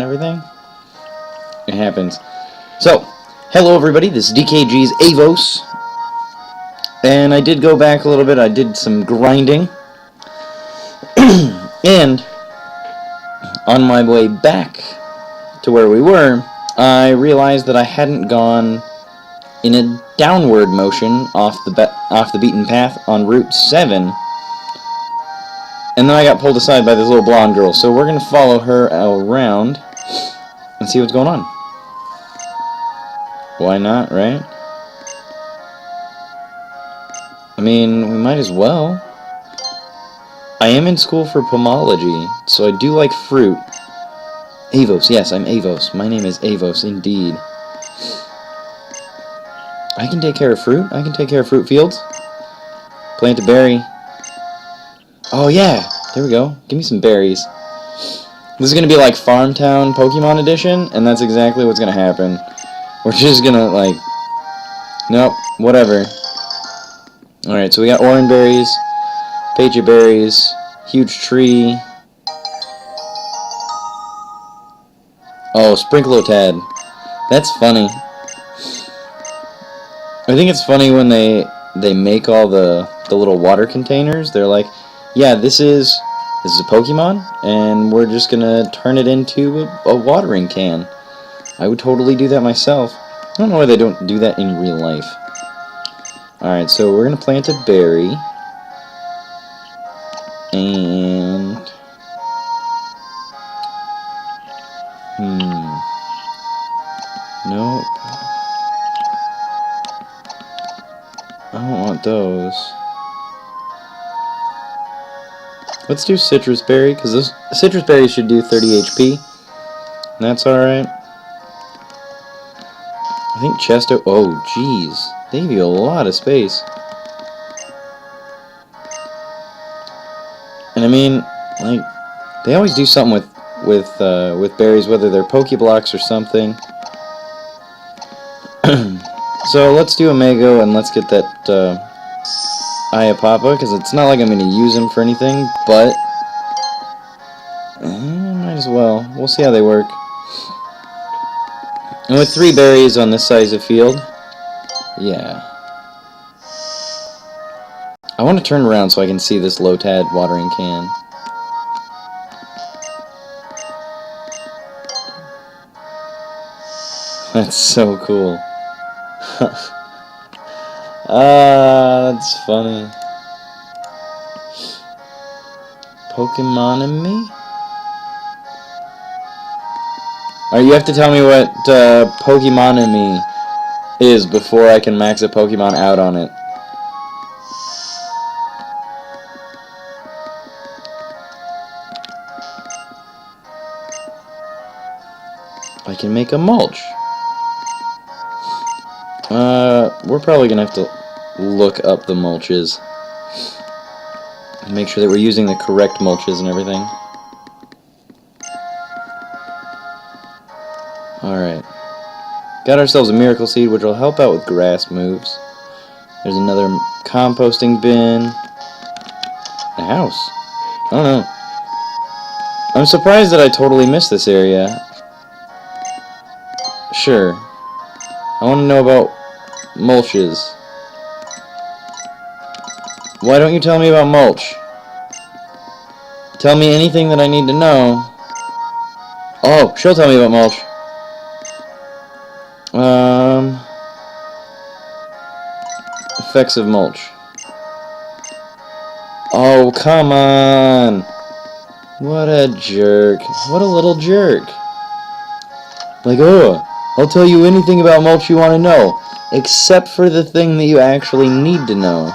everything. It happens. So, hello everybody, this is DKG's Avos. And I did go back a little bit, I did some grinding. And, on my way back to where we were, I realized that I hadn't gone in a downward motion off the beaten path on Route 7. And then I got pulled aside by this little blonde girl, so we're going to follow her around and see what's going on. Why not, right? I mean, we might as well. I am in school for pomology, so I do like fruit. Avos, yes, I'm Avos. My name is Avos, indeed. I can take care of fruit. I can take care of fruit fields. Plant a berry. Oh yeah, there we go. Give me some berries. This is going to be like Farmtown Pokemon Edition, and that's exactly what's going to happen. We're just going to, like... Nope, whatever. Alright, so we got orange berries, Pecha berries, huge tree. Oh, Sprinkleotad. That's funny. I think it's funny when they make all the little water containers. They're like, yeah, this is a Pokemon, and we're just gonna turn it into a watering can. I would totally do that myself. I don't know why they don't do that in real life. Alright, so we're gonna plant a berry. And... Nope. I don't want those. Let's do citrus berry, because those citrus berries should do 30 HP. And that's alright. I think Chesto... Oh, jeez. They give you a lot of space. And I mean, like, they always do something with berries, whether they're Pokeblocks or something. So let's do Omega and let's get that Ayapapa, because it's not like I'm going to use them for anything, but might as well. We'll see how they work. And with 3 berries on this size of field, yeah. I want to turn around so I can see this Lotad watering can. That's so cool. That's funny. Pokemon-emy? Alright, you have to tell me what Pokemon-emy is before I can max a Pokemon out on it. I can make a mulch. We're probably gonna have to look up the mulches and make sure that we're using the correct mulches and everything. Alright. Got ourselves a Miracle Seed, which will help out with grass moves. There's another composting bin. A house. I don't know. I'm surprised that I totally missed this area. Sure. I want to know about mulches. Why don't you tell me about mulch? Tell me anything that I need to know. Oh, she'll tell me about mulch. Effects of mulch. Oh, come on. What a jerk. What a little jerk. Like, oh, I'll tell you anything about mulch you want to know, except for the thing that you actually need to know.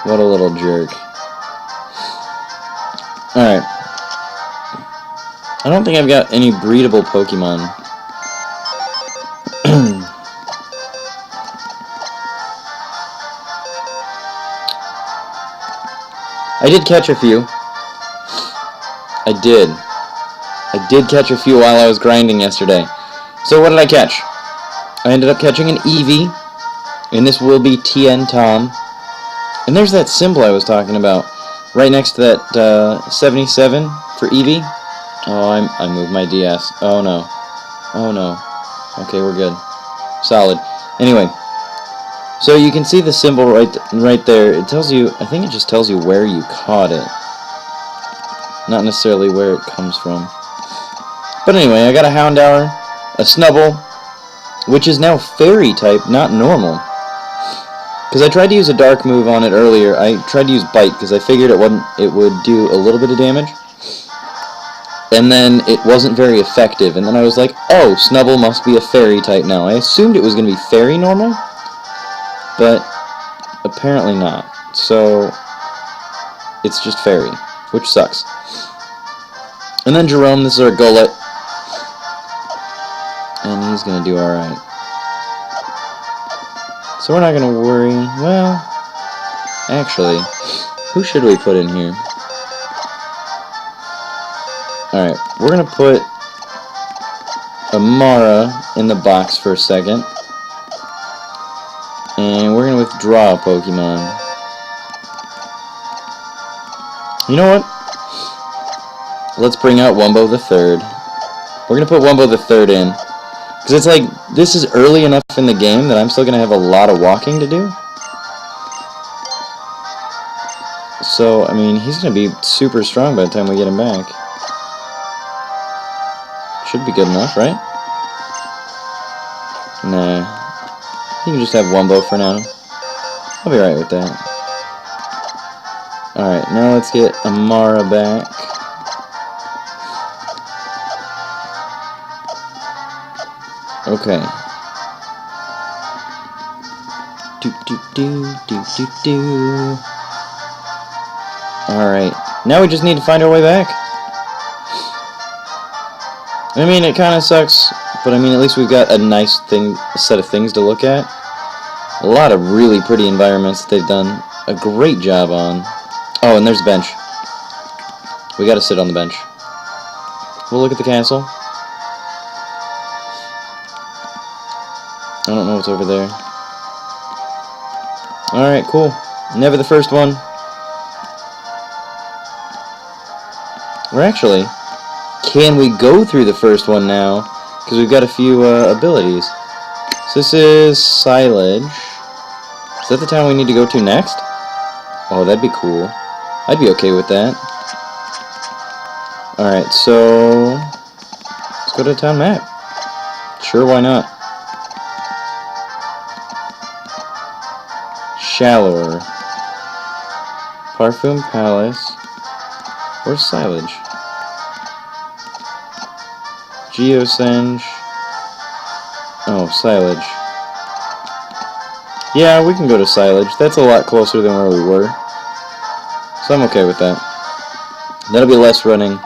What a little jerk. Alright. I don't think I've got any breedable Pokemon. I did catch a few. I did catch a few while I was grinding yesterday. So what did I catch? I ended up catching an Eevee, and this will be TN Tom. And there's that symbol I was talking about, right next to that 77 for Eevee. Oh, I moved my DS. Oh no. Oh no. Okay, we're good. Solid. Anyway, so you can see the symbol right there. It tells you, I think it just tells you where you caught it. Not necessarily where it comes from. But anyway, I got a Houndour, a Snubble, which is now Fairy type, not normal. Because I tried to use a dark move on it earlier. I tried to use Bite because I figured it would do a little bit of damage. And then it wasn't very effective. And then I was like, oh, Snubble must be a Fairy type now. I assumed it was going to be Fairy normal, but apparently not. So it's just Fairy, which sucks. And then Jerome, this is our Golett. And he's going to do alright. So we're not going to worry. Well, actually, who should we put in here? Alright, we're going to put Amara in the box for a second. And we're going to withdraw a Pokemon. You know what? Let's bring out Wumbo the Third. We're going to put Wumbo the Third in. Because it's like, this is early enough in the game that I'm still going to have a lot of walking to do. So, I mean, he's going to be super strong by the time we get him back. Should be good enough, right? Nah. You can just have Wumbo for now. I'll be right with that. Alright, now let's get Amara back. Okay. Alright. Now we just need to find our way back. I mean, it kind of sucks, but I mean, at least we've got a nice set of things to look at. A lot of really pretty environments that they've done a great job on. Oh, and there's a bench. We gotta sit on the bench. We'll look at the castle. I don't know what's over there. Alright, cool. Never the first one. We're actually... Can we go through the first one now? Because we've got a few abilities. So this is Silage. Is that the town we need to go to next? Oh, that'd be cool. I'd be okay with that. Alright, so... let's go to the town map. Sure, why not? Shallower. Parfum Palace. Where's Silage? Geosenge. Oh, Silage. Yeah, we can go to Silage. That's a lot closer than where we were. So I'm okay with that. That'll be less running.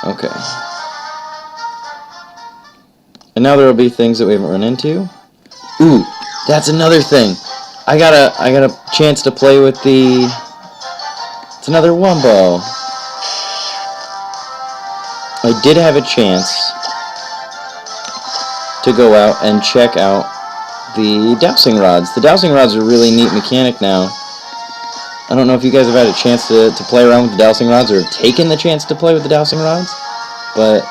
Okay. And now there'll be things that we haven't run into. Ooh, that's another thing. I got a chance to play with the... It's another Wumbo. I did have a chance to go out and check out the dowsing rods. The dowsing rods are a really neat mechanic now. I don't know if you guys have had a chance to play around with the dowsing rods or have taken the chance to play with the dowsing rods, but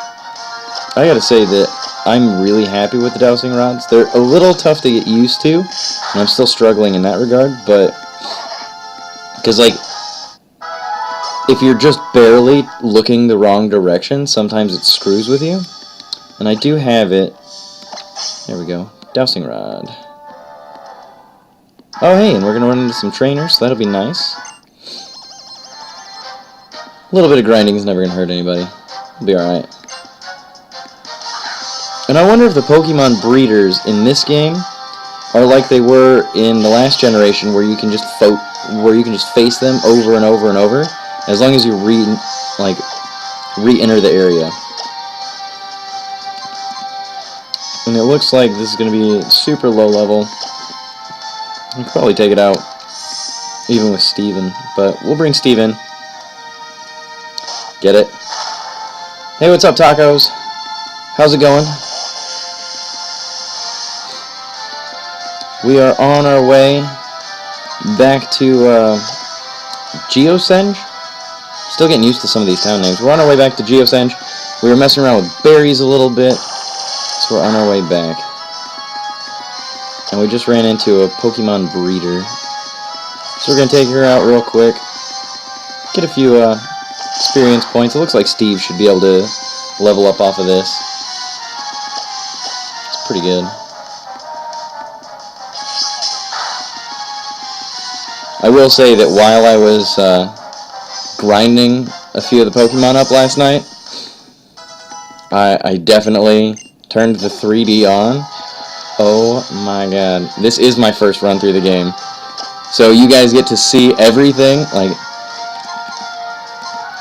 I gotta say that I'm really happy with the dowsing rods. They're a little tough to get used to, and I'm still struggling in that regard, but because like if you're just barely looking the wrong direction, sometimes it screws with you. And I do have it. There we go. Dowsing rod. Oh, hey, and we're going to run into some trainers, so that'll be nice. A little bit of grinding is never going to hurt anybody. It'll be alright. And I wonder if the Pokemon breeders in this game are like they were in the last generation, where you can just face them over and over and over. As long as you re-enter the area. And it looks like this is going to be super low level. I'll probably take it out, even with Steven. But we'll bring Steven. Get it? Hey, what's up, tacos? How's it going? We are on our way back to Geosenge. Still getting used to some of these town names. We're on our way back to Geosenge. We were messing around with berries a little bit, so we're on our way back. And we just ran into a Pokemon breeder. So we're going to take her out real quick. Get a few experience points. It looks like Steve should be able to level up off of this. It's pretty good. I will say that while I was grinding a few of the Pokemon up last night, I definitely turned the 3D on. Oh my god. This is my first run through the game. So you guys get to see everything. Like,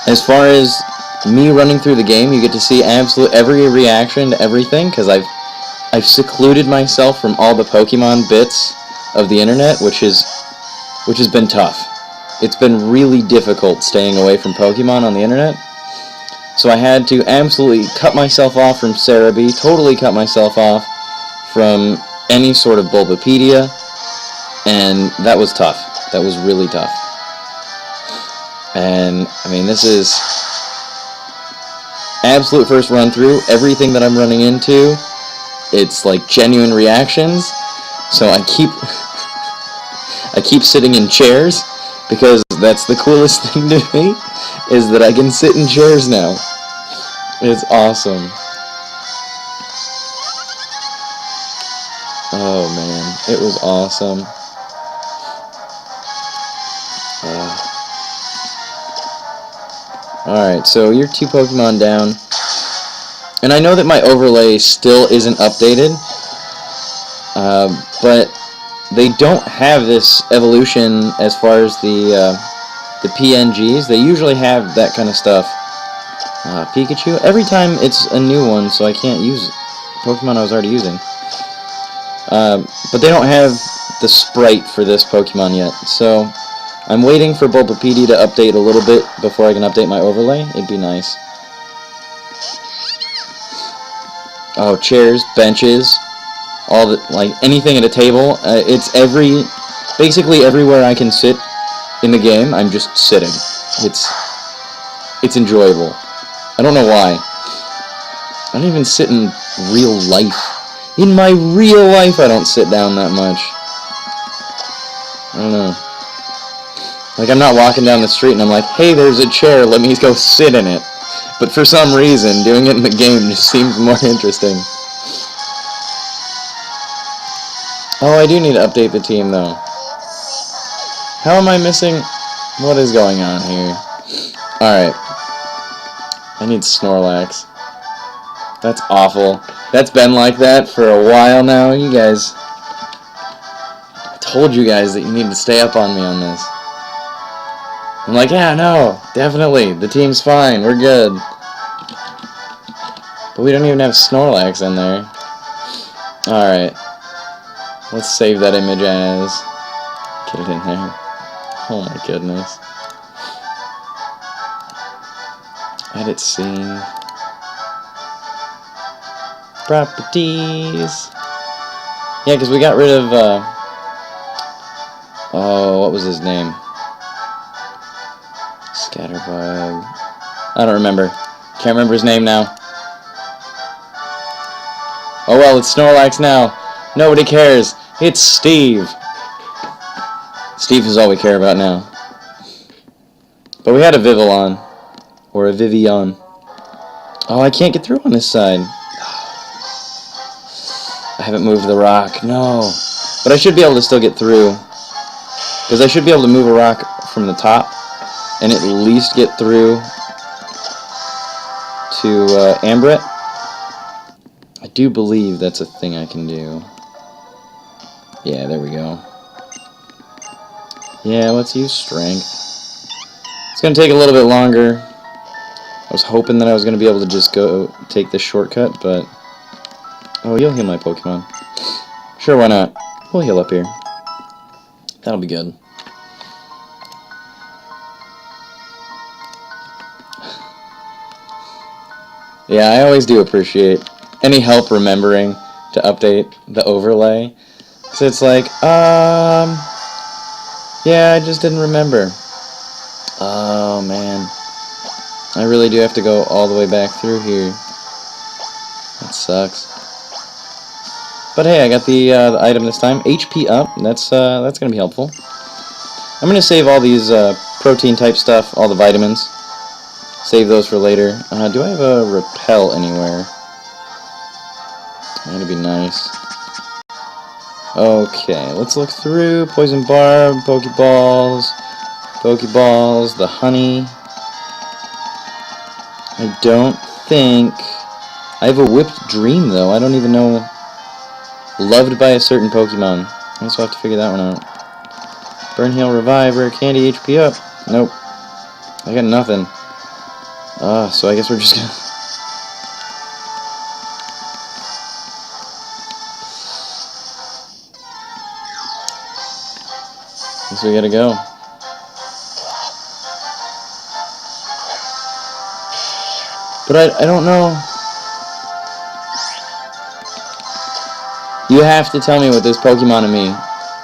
as far as me running through the game, you get to see absolute every reaction to everything, because I've secluded myself from all the Pokemon bits of the internet, which has been tough. It's been really difficult staying away from Pokemon on the internet. So I had to absolutely cut myself off from Cerebi, totally cut myself off from any sort of Bulbapedia, and that was tough. That was really tough. And, I mean, this is absolute first run through. Everything that I'm running into, it's like genuine reactions. So I keep sitting in chairs, because that's the coolest thing to me, is that I can sit in chairs now. It's awesome. Oh man, it was awesome. Alright, so you're 2 Pokemon down. And I know that my overlay still isn't updated, but they don't have this evolution as far as the PNGs. They usually have that kind of stuff. Pikachu, every time it's a new one, so I can't use Pokemon I was already using. But they don't have the sprite for this Pokemon yet, so I'm waiting for Bulbapedia to update a little bit before I can update my overlay. It'd be nice. Oh, chairs, benches, all the, like, anything at a table. It's basically everywhere I can sit in the game, I'm just sitting. It's enjoyable. I don't know why. I don't even sit in real life. In my real life, I don't sit down that much. I don't know. Like, I'm not walking down the street and I'm like, hey, there's a chair, let me go sit in it. But for some reason, doing it in the game just seems more interesting. Oh, I do need to update the team, though. How am I missing? What is going on here? Alright. I need Snorlax. That's awful. That's been like that for a while now. You guys... I told you guys that you need to stay up on me on this. I'm like, yeah, no, definitely. The team's fine. We're good. But we don't even have Snorlax in there. Alright. Let's save that image as... Get it in there. Oh my goodness. Edit scene. Properties. Yeah, because we got rid of, oh, what was his name? Scatterbug. I don't remember. Can't remember his name now. Oh well, it's Snorlax now. Nobody cares. It's Steve. Steve is all we care about now. But we had a Vivillon. Or a Vivian. Oh, I can't get through on this side. I haven't moved the rock. No. But I should be able to still get through. Because I should be able to move a rock from the top. And at least get through to Ambret. I do believe that's a thing I can do. Yeah, there we go. Yeah, let's use Strength. It's going to take a little bit longer. I was hoping that I was going to be able to just go take this shortcut, but... Oh, you'll heal my Pokemon. Sure, why not? We'll heal up here. That'll be good. Yeah, I always do appreciate any help remembering to update the overlay. So it's like, yeah, I just didn't remember. Oh, man. I really do have to go all the way back through here. That sucks. But hey, I got the item this time. HP up. That's gonna be helpful. I'm gonna save all these protein type stuff, all the vitamins. Save those for later. Do I have a repel anywhere? That'd be nice. Okay, let's look through. Poison barb, Pokeballs, the honey. I don't think... I have a whipped dream, though. I don't even know... Loved by a certain Pokemon. I guess we'll have to figure that one out. Burn Heal, Revive, Rare Candy, HP up. Nope. I got nothing. So I guess we're just gonna... Guess we gotta go. But I don't know... You have to tell me what this Pokemon to me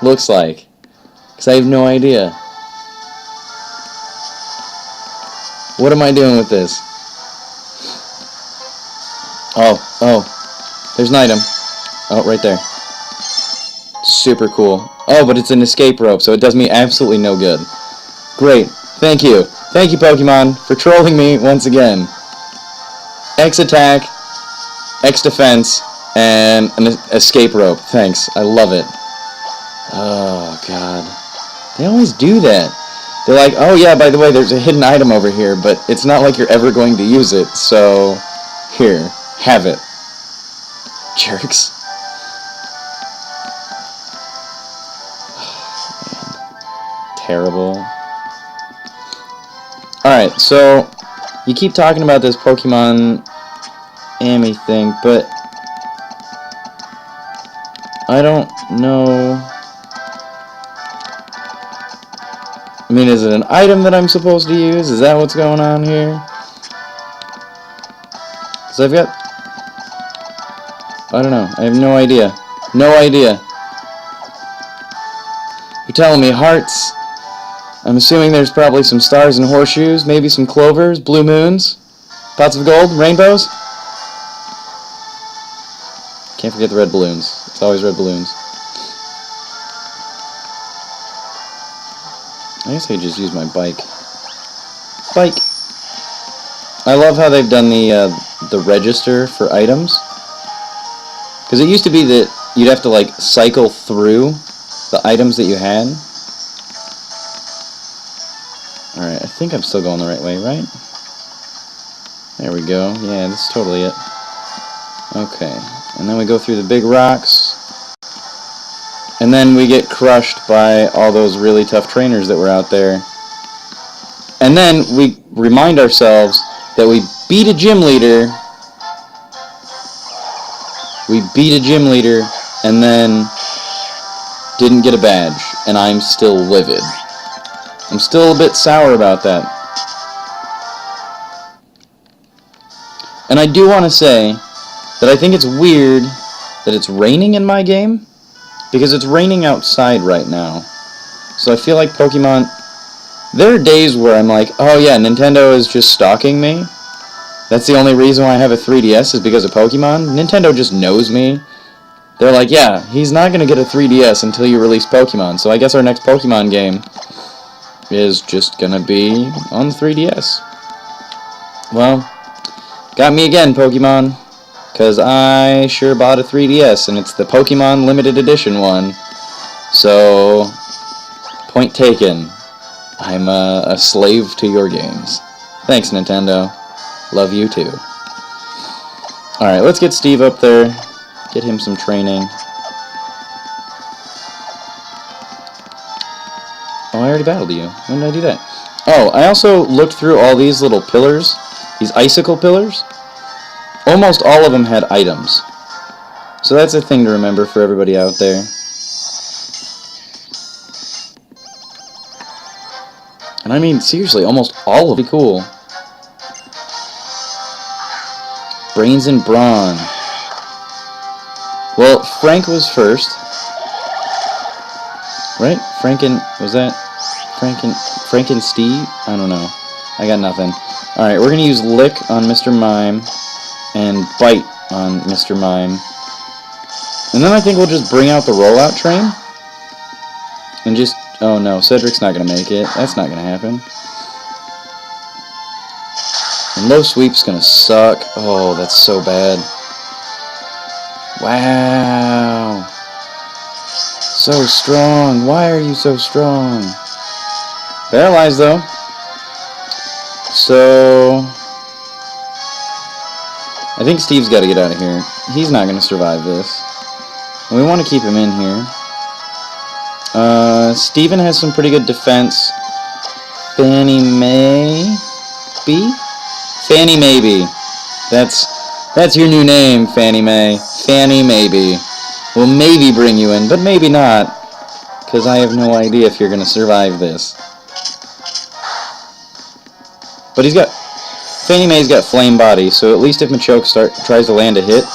looks like. Because I have no idea. What am I doing with this? Oh. There's an item. Oh, right there. Super cool. Oh, but it's an escape rope, so it does me absolutely no good. Great. Thank you. Thank you, Pokemon, for trolling me once again. X attack, X defense, and an escape rope. Thanks. I love it. Oh, God. They always do that. They're like, oh yeah, by the way, there's a hidden item over here, but it's not like you're ever going to use it, so here, have it. Jerks. Oh, man. Terrible. Alright, so you keep talking about this Pokemon Amy thing, but I don't know. I mean, is it an item that I'm supposed to use? Is that what's going on here? Because I've got... I don't know. I have no idea. No idea. You're telling me hearts. I'm assuming there's probably some stars and horseshoes, maybe some clovers, blue moons, pots of gold, rainbows. Can't forget the red balloons. It's always red balloons. I guess I could just use my bike. Bike! I love how they've done the register for items. Because it used to be that you'd have to, like, cycle through the items that you had. Alright, I think I'm still going the right way, right? There we go. Yeah, this is totally it. Okay. And then we go through the big rocks. And then we get crushed by all those really tough trainers that were out there. And then we remind ourselves that we beat a gym leader. We beat a gym leader and then didn't get a badge. And I'm still livid. I'm still a bit sour about that. And I do want to say that I think it's weird that it's raining in my game. Because it's raining outside right now. So I feel like Pokemon... There are days where I'm like, oh yeah, Nintendo is just stalking me. That's the only reason why I have a 3DS is because of Pokemon. Nintendo just knows me. They're like, yeah, he's not going to get a 3DS until you release Pokemon. So I guess our next Pokemon game is just going to be on the 3DS. Well, got me again, Pokemon. Because I sure bought a 3DS, and it's the Pokemon Limited Edition one. So, point taken. I'm a slave to your games. Thanks, Nintendo. Love you, too. Alright, let's get Steve up there. Get him some training. Oh, I already battled you. When did I do that? Oh, I also looked through all these little pillars. These icicle pillars. Almost all of them had items. So that's a thing to remember for everybody out there. And I mean, seriously, almost all of it. Cool. Brains and Brawn. Well, Frank was first. Right? Was that Frank and Steve? I don't know. I got nothing. Alright, we're going to use Lick on Mr. Mime and Bite on Mr. Mime. And then I think we'll just bring out the rollout train. And just... Oh no, Cedric's not going to make it. That's not going to happen. And low sweep's going to suck. Oh, that's so bad. Wow. So strong. Why are you so strong? Paralyzed though. So... I think Steve's got to get out of here. He's not going to survive this. And we want to keep him in here. Steven has some pretty good defense. Fanny Maybe? Fanny Maybe. That's your new name, Fanny May. Fanny Maybe. We'll maybe bring you in, but maybe not. Because I have no idea if you're going to survive this. But he's got... Fanny May's got Flame Body, so at least if Machoke tries to land a hit,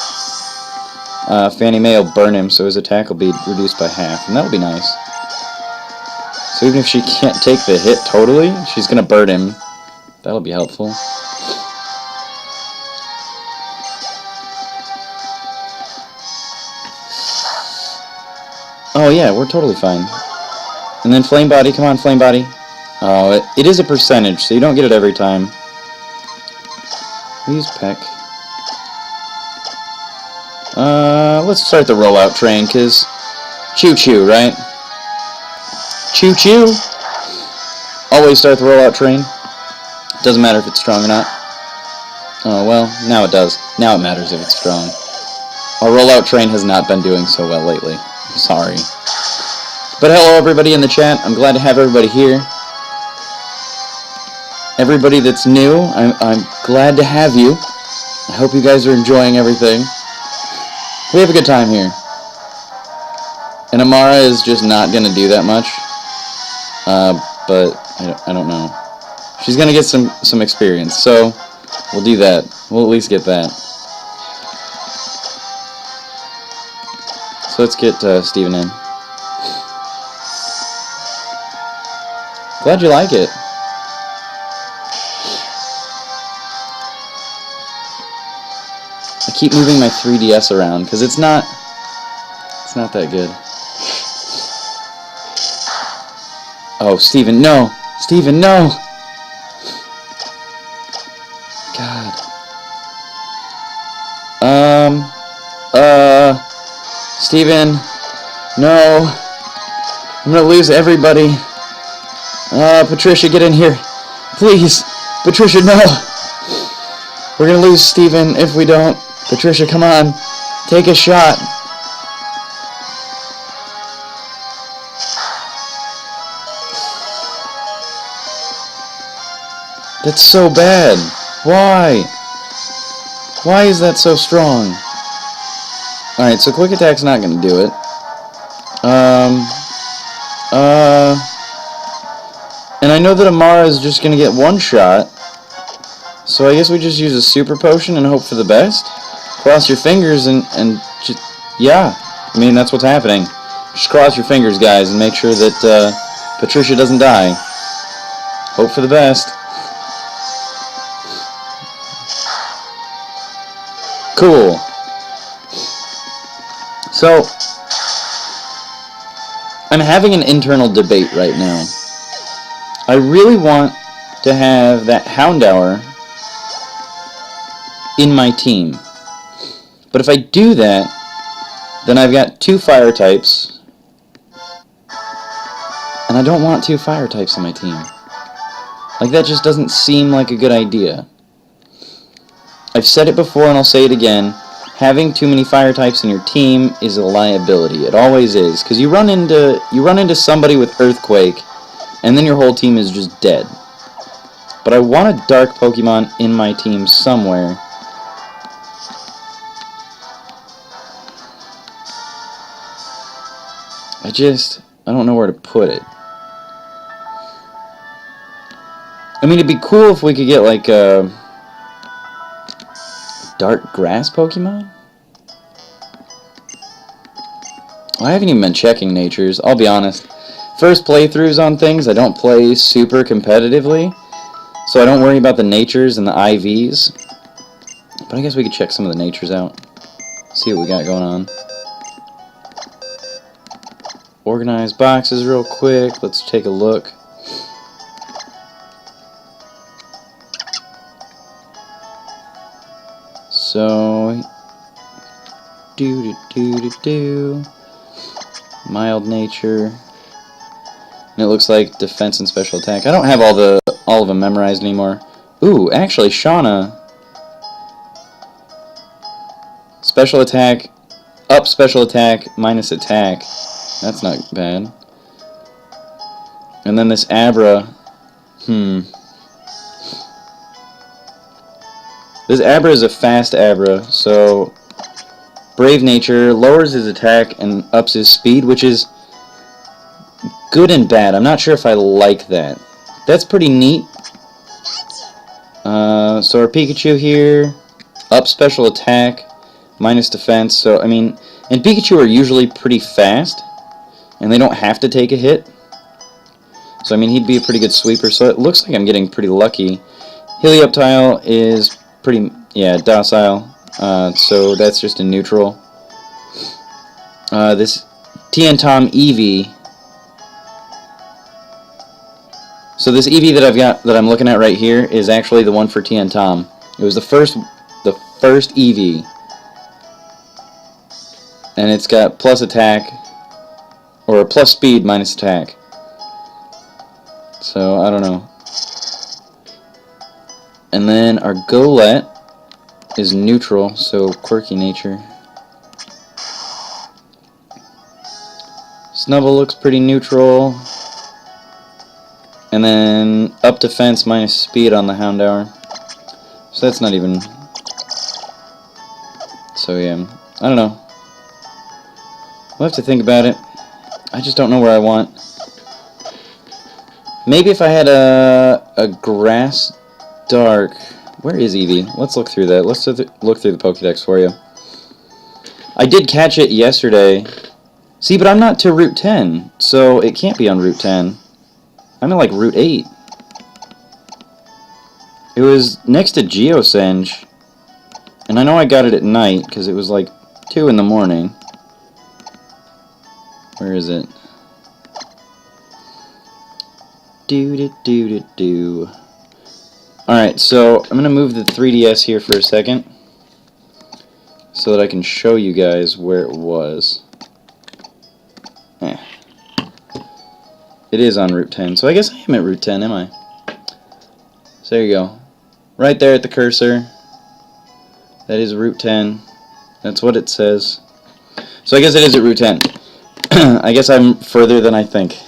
Fanny May will burn him, so his attack will be reduced by half, and that'll be nice. So even if she can't take the hit totally, she's going to burn him. That'll be helpful. Oh yeah, we're totally fine. And then Flame Body, come on Flame Body. Oh, it is a percentage, so you don't get it every time. Use Peck. Let's start the rollout train, because choo-choo, right? Choo-choo! Always start the rollout train. Doesn't matter if it's strong or not. Oh, well, now it does. Now it matters if it's strong. Our rollout train has not been doing so well lately. I'm sorry. But hello everybody in the chat. I'm glad to have everybody here. Everybody that's new, I'm glad to have you. I hope you guys are enjoying everything. We have a good time here. And Amara is just not going to do that much. But I don't know. She's going to get some experience, so we'll do that. We'll at least get that. So let's get Steven in. Glad you like it. I keep moving my 3DS around because it's not that good. Oh, Steven, no! Steven, no! God. Steven, no. I'm gonna lose everybody. Patricia, get in here. Please. Patricia, no. We're gonna lose Steven if we don't. Patricia, come on. Take a shot. That's so bad. Why? Why is that so strong? Alright, so Quick Attack's not gonna do it. And I know that Amara is just gonna get one shot. So I guess we just use a Super Potion and hope for the best. Cross your fingers and just, yeah. I mean, that's what's happening. Just cross your fingers, guys, and make sure that Patricia doesn't die. Hope for the best. Cool. So, I'm having an internal debate right now. I really want to have that Houndour in my team. But if I do that, then I've got 2 fire types. And I don't want 2 fire types in my team. Like, that just doesn't seem like a good idea. I've said it before and I'll say it again. Having too many fire types in your team is a liability. It always is. Because you run into somebody with Earthquake, and then your whole team is just dead. But I want a dark Pokemon in my team somewhere. I don't know where to put it. I mean, it'd be cool if we could get, like, a dark grass Pokemon? Well, I haven't even been checking natures, I'll be honest. First playthroughs on things, I don't play super competitively. So I don't worry about the natures and the IVs. But I guess we could check some of the natures out. See what we got going on. Organize boxes real quick. Let's take a look. So, mild nature, and it looks like defense and special attack. I don't have all of them memorized anymore. Ooh, actually, Shauna, special attack, up special attack, minus attack. That's not bad. And then this Abra, This Abra is a fast Abra, so Brave Nature lowers his attack and ups his speed, which is good and bad. I'm not sure if I like that. That's pretty neat. So our Pikachu here, up special attack, minus defense. So, I mean, and Pikachu are usually pretty fast, and they don't have to take a hit. So, I mean, he'd be a pretty good sweeper. So it looks like I'm getting pretty lucky. Helioptile is pretty, docile. So that's just a neutral. This Tiantom Eevee. So this Eevee that I've got, that I'm looking at right here, is actually the one for Tiantom. It was the first Eevee. And it's got plus attack, or plus speed minus attack. So, I don't know. And then our Golett is neutral, so quirky nature. Snubbull looks pretty neutral. And then up defense minus speed on the Houndour. So that's not even... So yeah, I don't know. We'll have to think about it. I just don't know where I want. Maybe if I had a Grass Dark... Where is Eevee? Let's look through that. Let's look through the Pokédex for you. I did catch it yesterday. See, but I'm not to Route 10, so it can't be on Route 10. I'm at like Route 8. It was next to Geosenge. And I know I got it at night, because it was like 2 in the morning. Where is it? Do. Alright, so I'm going to move the 3DS here for a second. So that I can show you guys where it was. It is on Route 10, so I guess I am at Route 10, am I? So there you go. Right there at the cursor. That is Route 10. That's what it says. So I guess it is at Route 10. I guess I'm further than I think.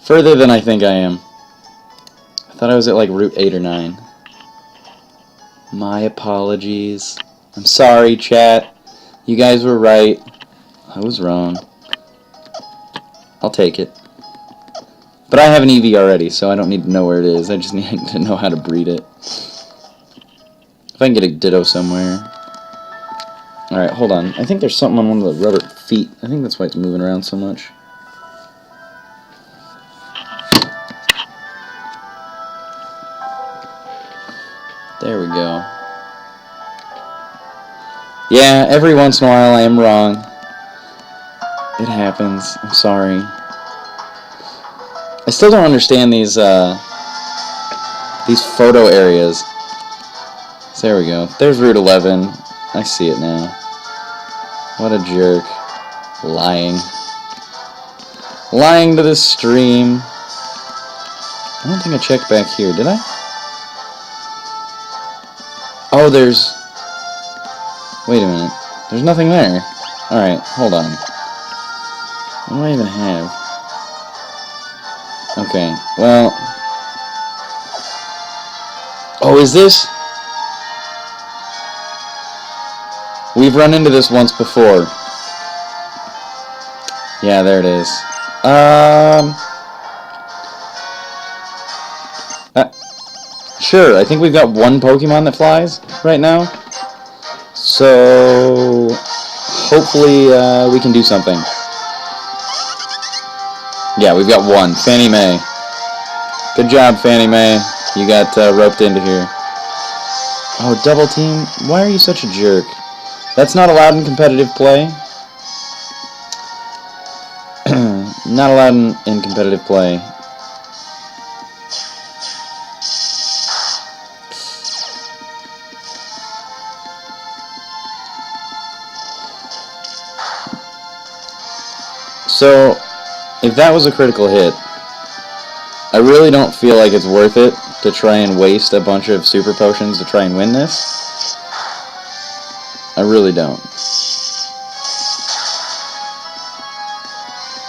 Further than I think I am. I thought I was at like Route 8 or 9. My apologies. I'm sorry, chat. You guys were right. I was wrong. I'll take it. But I have an Eevee already, so I don't need to know where it is. I just need to know how to breed it. If I can get a Ditto somewhere. Alright, hold on. I think there's something on one of the rubber feet. I think that's why it's moving around so much. There we go. Yeah, every once in a while I am wrong. It happens. I'm sorry. I still don't understand these photo areas. So there we go. There's Route 11. I see it now. What a jerk. Lying. Lying to the stream. I don't think I checked back here, did I? Oh, there's... Wait a minute. There's nothing there. Alright, hold on. What do I even have? Okay, well... Oh, is this? We've run into this once before. Yeah, there it is. Sure, I think we've got one Pokemon that flies right now. So... hopefully, we can do something. Yeah, we've got one. Fanny Mae. Good job, Fanny Mae. You got roped into here. Oh, double team? Why are you such a jerk? That's not allowed in competitive play. Not allowed in competitive play. So, if that was a critical hit, I really don't feel like it's worth it to try and waste a bunch of super potions to try and win this. I really don't.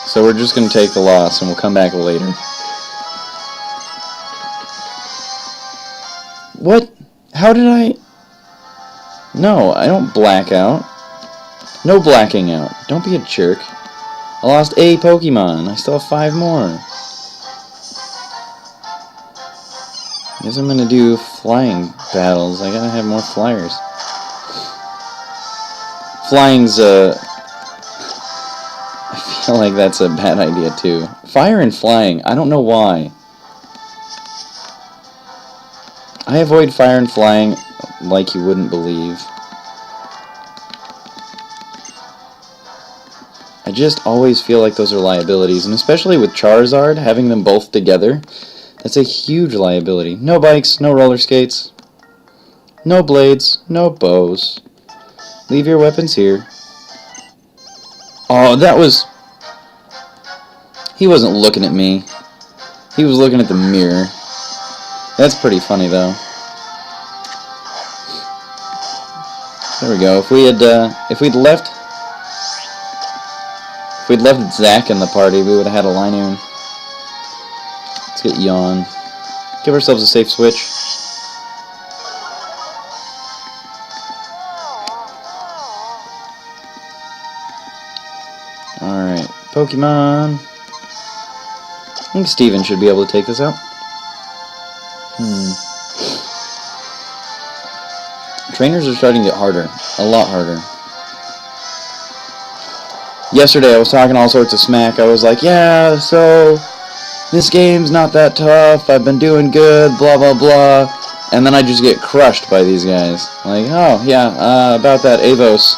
So we're just going to take the loss and we'll come back later. What? How did I... No, I don't black out. No blacking out. Don't be a jerk. I lost a Pokemon. I still have 5 more. Guess I'm gonna do flying battles. I gotta have more flyers. Flying's, I feel like that's a bad idea too. Fire and flying. I don't know why. I avoid fire and flying like you wouldn't believe. I just always feel like those are liabilities, and especially with Charizard, having them both together, that's a huge liability. No bikes, no roller skates, no blades, no bows. Leave your weapons here. Oh, that was... He wasn't looking at me. He was looking at the mirror. That's pretty funny, though. There we go. If we'd left Zach in the party, we would have had a Linoon. Let's get Yawn. Give ourselves a safe switch. Alright, Pokemon. I think Steven should be able to take this out. Trainers are starting to get harder. A lot harder. Yesterday I was talking all sorts of smack. I was like, yeah, so this game's not that tough. I've been doing good, blah, blah, blah. And then I just get crushed by these guys. Like, oh, yeah, about that Avos.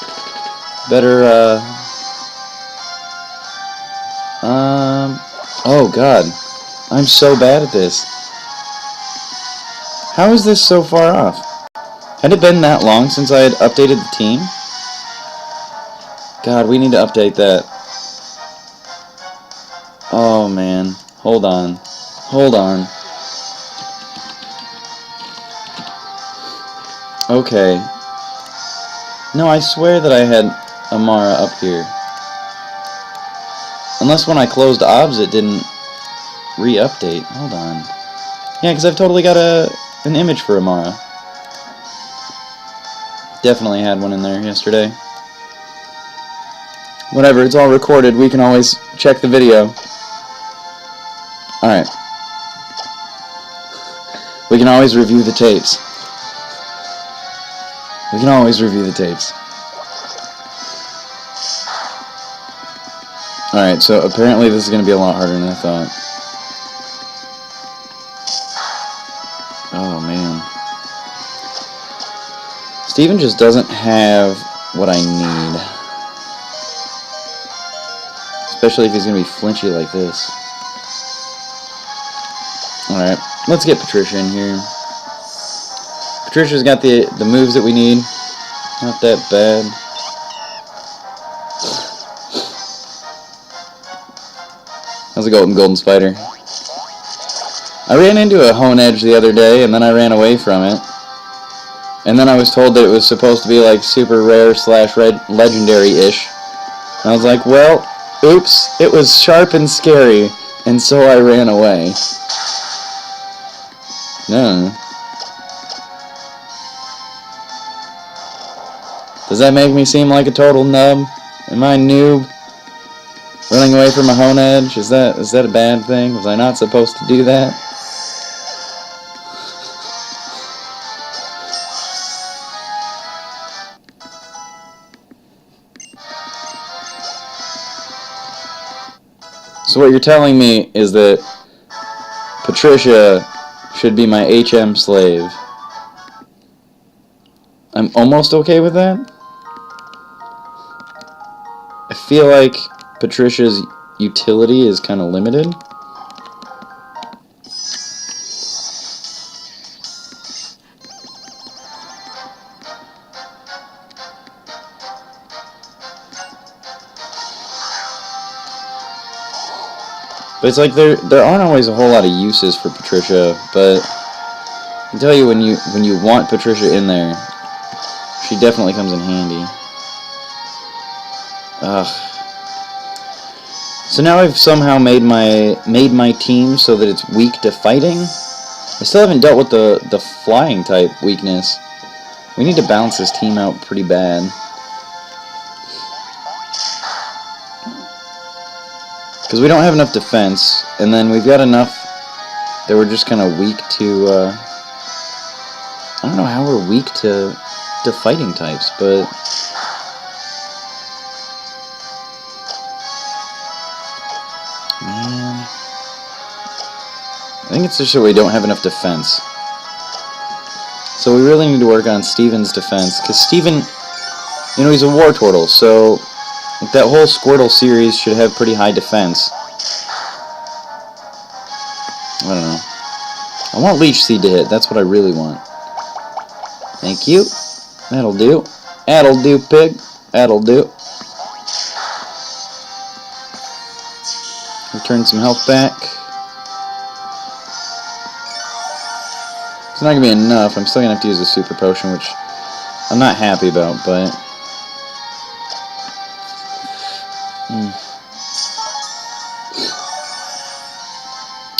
Better, oh, God. I'm so bad at this. How is this so far off? Had it been that long since I had updated the team? God, we need to update that. Oh, man. Hold on. Hold on. Okay. No, I swear that I had Amara up here. Unless when I closed OBS it didn't re-update. Hold on. Yeah, because I've totally got an image for Amara. Definitely had one in there yesterday. Whatever, it's all recorded. We can always check the video. Alright. We can always review the tapes. We can always review the tapes. Alright, so apparently this is going to be a lot harder than I thought. Oh, man. Steven just doesn't have what I need. Especially if he's going to be flinchy like this. Alright, let's get Patricia in here. Patricia's got the moves that we need. Not that bad. How's it going, Golden Spider? I ran into a Honedge the other day, and then I ran away from it. And then I was told that it was supposed to be like super rare / legendary-ish. And I was like, well, oops, it was sharp and scary, and so I ran away. No. Does that make me seem like a total nub? Am I a noob? Running away from a Honedge? Is that a bad thing? Was I not supposed to do that? So what you're telling me is that Patricia should be my HM slave. I'm almost okay with that. I feel like Patricia's utility is kind of limited. But it's like there aren't always a whole lot of uses for Patricia, but I can tell you when you want Patricia in there, she definitely comes in handy. Ugh. So now I've somehow made my team so that it's weak to fighting. I still haven't dealt with the flying type weakness. We need to balance this team out pretty bad. Because we don't have enough defense, and then we've got enough that we're just kind of weak to, I don't know how we're weak to fighting types, but... Man... I think it's just that we don't have enough defense. So we really need to work on Steven's defense, because Steven, you know, he's a war turtle, so that whole Squirtle series should have pretty high defense. I don't know. I want Leech Seed to hit, that's what I really want. Thank you. That'll do. That'll do, pig. That'll do. Return some health back. It's not going to be enough. I'm still going to have to use a super potion, which I'm not happy about, but...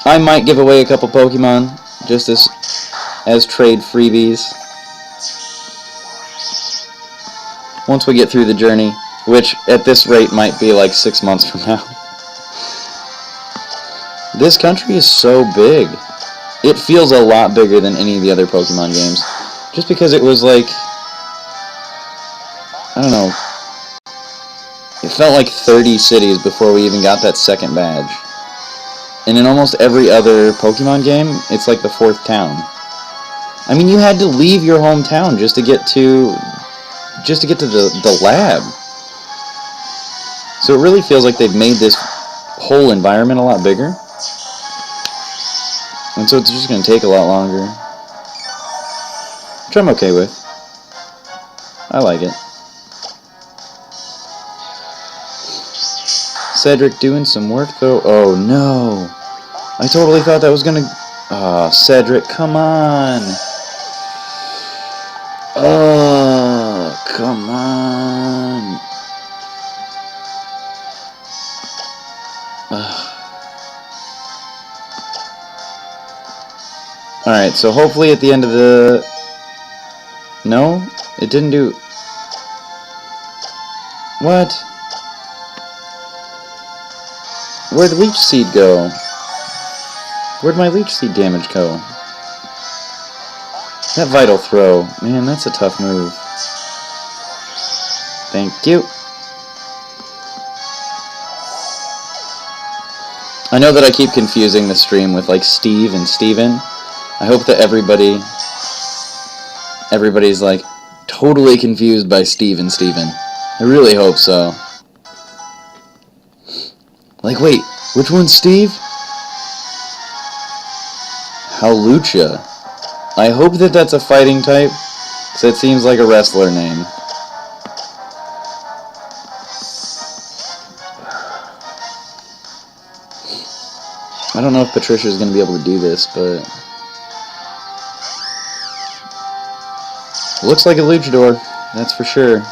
I might give away a couple Pokemon, just as trade freebies. Once we get through the journey, which at this rate might be like 6 months from now. This country is so big. It feels a lot bigger than any of the other Pokemon games. Just because it was like... I don't know. It felt like 30 cities before we even got that second badge. And in almost every other Pokemon game, it's like the 4th town. I mean, you had to leave your hometown just to get to the lab. So it really feels like they've made this whole environment a lot bigger. And so it's just going to take a lot longer. Which I'm okay with. I like it. Cedric doing some work, though. Oh, no. I totally thought that was going to... Oh, Cedric, come on. Oh, come on. Alright, so hopefully at the end of the... No? It didn't do... What? Where'd Leech Seed go? Where'd my Leech Seed damage go? That Vital Throw. Man, that's a tough move. Thank you. I know that I keep confusing the stream with like Steve and Steven. I hope that everybody's like totally confused by Steve and Steven. I really hope so. Like, wait, which one's Steve? Hawlucha. I hope that that's a fighting type, because it seems like a wrestler name. I don't know if Patricia's going to be able to do this, but... It looks like a luchador, that's for sure.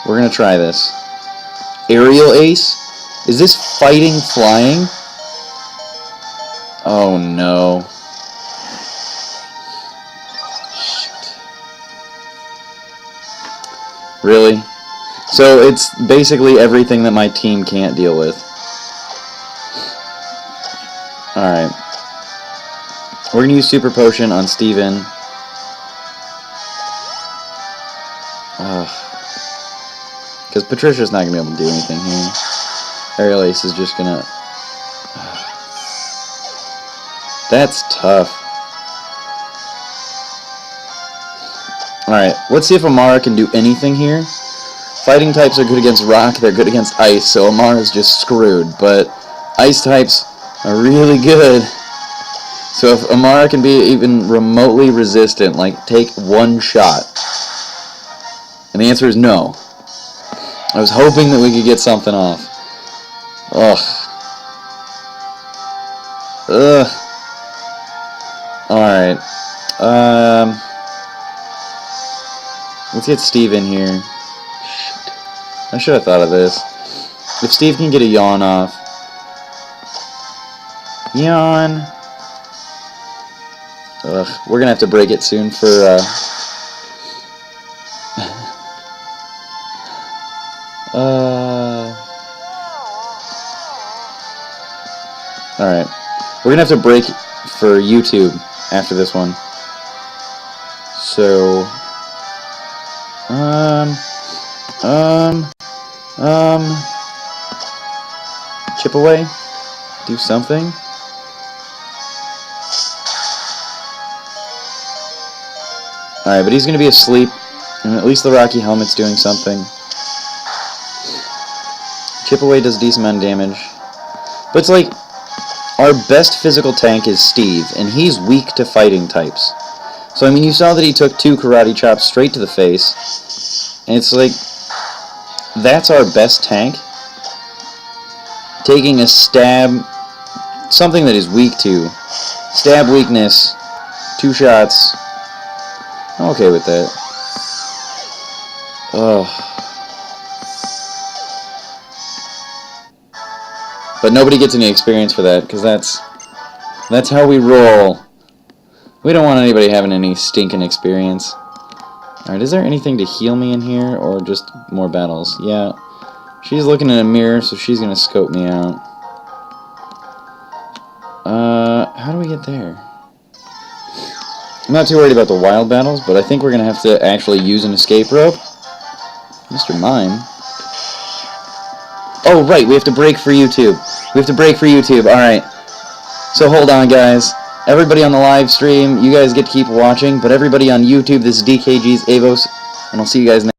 We're going to try this. Aerial Ace? Is this fighting flying? Oh no. Shit. Really? So it's basically everything that my team can't deal with. Alright. We're going to use Super Potion on Steven. Because Patricia's not going to be able to do anything here. Aerial Ace is just gonna... That's tough. Alright, let's see if Amara can do anything here. Fighting types are good against rock, they're good against ice, so Amara's just screwed. But ice types are really good. So if Amara can be even remotely resistant, like take one shot. And the answer is no. I was hoping that we could get something off. Ugh. Ugh. Alright. Let's get Steve in here. Shit. I should have thought of this. If Steve can get a yawn off. Yawn. Ugh. We're gonna have to break it soon for, Alright. We're gonna have to break for YouTube after this one. So... Chip away? Do something? Alright, but he's gonna be asleep, and at least the Rocky Helmet's doing something. Chip away does a decent amount of damage. But it's like, our best physical tank is Steve, and he's weak to fighting types. So, I mean, you saw that he took 2 karate chops straight to the face, and it's like, that's our best tank. Taking a stab, something that is weak to. Stab weakness, 2 shots. I'm okay with that. Ugh. But nobody gets any experience for that, because that's how we roll. We don't want anybody having any stinking experience. Alright, is there anything to heal me in here, or just more battles? Yeah. She's looking in a mirror, so she's gonna scope me out. How do we get there? I'm not too worried about the wild battles, but I think we're gonna have to actually use an escape rope. Mr. Mime. Oh, right, we have to break for YouTube. We have to break for YouTube, alright. So hold on, guys. Everybody on the live stream, you guys get to keep watching, but everybody on YouTube, this is DKG's Avos, and I'll see you guys next time.